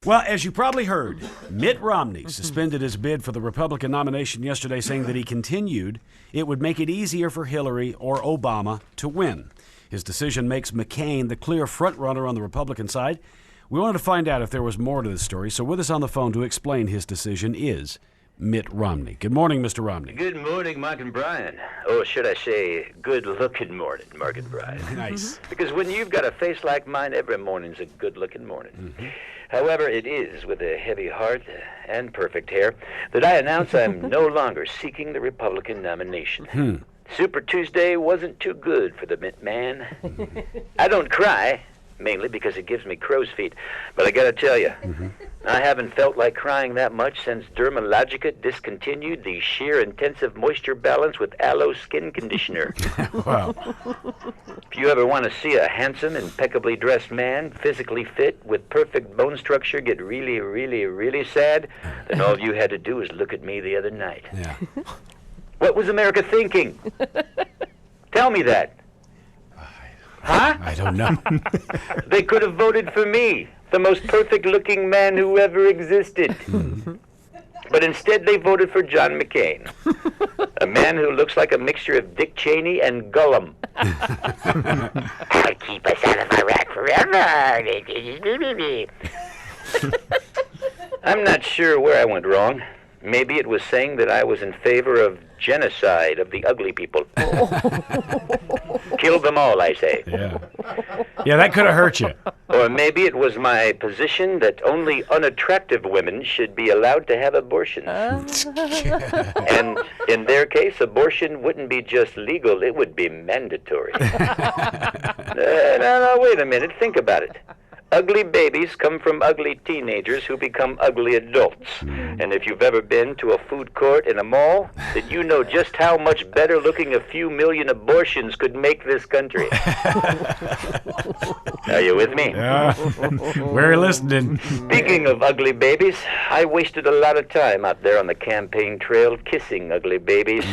Well, as you probably heard, Mitt Romney suspended his bid for the Republican nomination yesterday, saying that he continued it would make it easier for Hillary or Obama to win. His decision makes McCain the clear frontrunner on the Republican side. We wanted to find out if there was more to this story, so with us on the phone to explain his decision is Mitt Romney. Good morning, Mr. Romney. Good morning, Mark and Brian. Or should I say, good-looking morning, Mark and Brian. Nice. Because when you've got a face like mine, every morning's a good-looking morning. Mm-hmm. However, it is with a heavy heart and perfect hair that I announce I'm no longer seeking the Republican nomination. Super Tuesday wasn't too good for the Mitt man. I don't cry, mainly because it gives me crow's feet. But I gotta tell you, I haven't felt like crying that much since Dermalogica discontinued the sheer intensive moisture balance with aloe skin conditioner. Wow. If you ever want to see a handsome, impeccably dressed man, physically fit, with perfect bone structure get really, really, really sad, then all you had to do was look at me the other night. Yeah. What was America thinking? Tell me that. Huh? I don't know. They could have voted for me, the most perfect-looking man who ever existed. But instead they voted for John McCain, a man who looks like a mixture of Dick Cheney and Gollum. I'll keep us out of Iraq forever. I'm not sure where I went wrong. Maybe it was saying that I was in favor of genocide of the ugly people. Kill them all, I say. Yeah, that could have hurt you. Or maybe it was my position that only unattractive women should be allowed to have abortions. And in their case, abortion wouldn't be just legal, it would be mandatory. No, wait a minute, think about it. Ugly babies come from ugly teenagers who become ugly adults. And if you've ever been to a food court in a mall, then you know just how much better looking a few million abortions could make this country. Are you with me? Yeah. We're listening. Speaking of ugly babies, I wasted a lot of time out there on the campaign trail kissing ugly babies,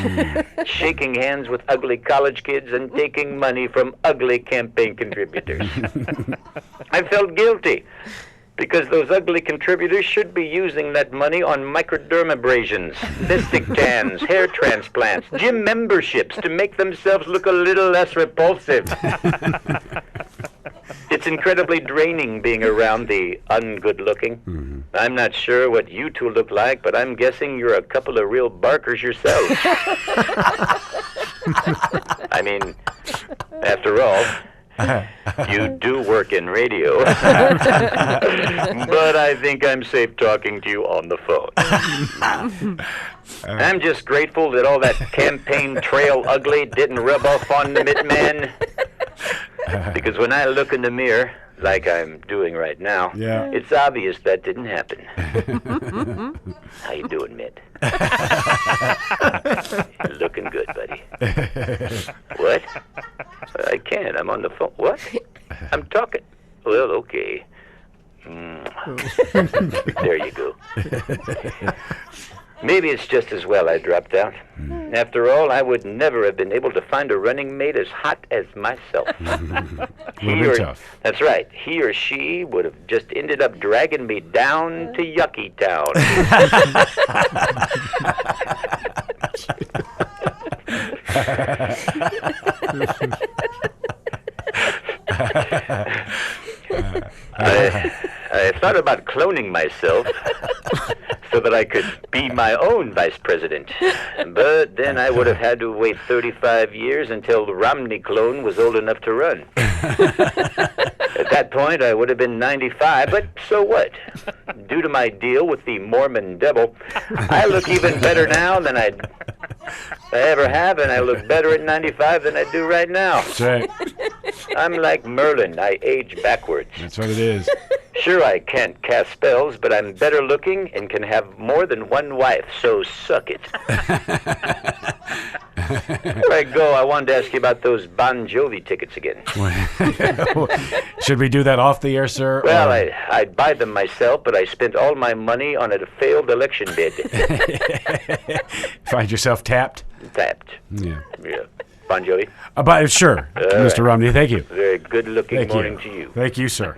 shaking hands with ugly college kids, and taking money from ugly campaign contributors. I felt guilty because those ugly contributors should be using that money on microdermabrasions, cystic tans, hair transplants, gym memberships to make themselves look a little less repulsive. It's incredibly draining being around the ungood-looking. I'm not sure what you two look like, but I'm guessing you're a couple of real barkers yourselves. I mean, after all, you do work in radio. But I think I'm safe talking to you on the phone. I'm just grateful that all that campaign trail ugly didn't rub off on the Mitt man. Because when I look in the mirror, like I'm doing right now, it's obvious that didn't happen. How you doing, Mitt? You're looking good, buddy. What? I can't. I'm on the phone. What? I'm talking. Well, okay. There you go. Maybe it's just as well I dropped out. After all, I would never have been able to find a running mate as hot as myself. That's right. He or she would have just ended up dragging me down to Yucky Town. I thought about cloning myself so that I could be my own vice president. But then I would have had to wait 35 years until the Romney clone was old enough to run. At that point, I would have been 95, but so what? Due to my deal with the Mormon devil, I look even better now than I ever have, and I look better at 95 than I do right now. That's right. I'm like Merlin. I age backwards. That's what it is. Sure, I can't cast spells, but I'm better looking and can have more than one wife, so suck it. Before I go, I wanted to ask you about those Bon Jovi tickets again. Should we do that off the air, sir? Well, I'd buy them myself, but I spent all my money on a failed election bid. Find yourself tapped? Tapped. Yeah. Bon Jovi? Sure, Mr. Romney, thank you. Very good-looking morning to you. Thank you, sir.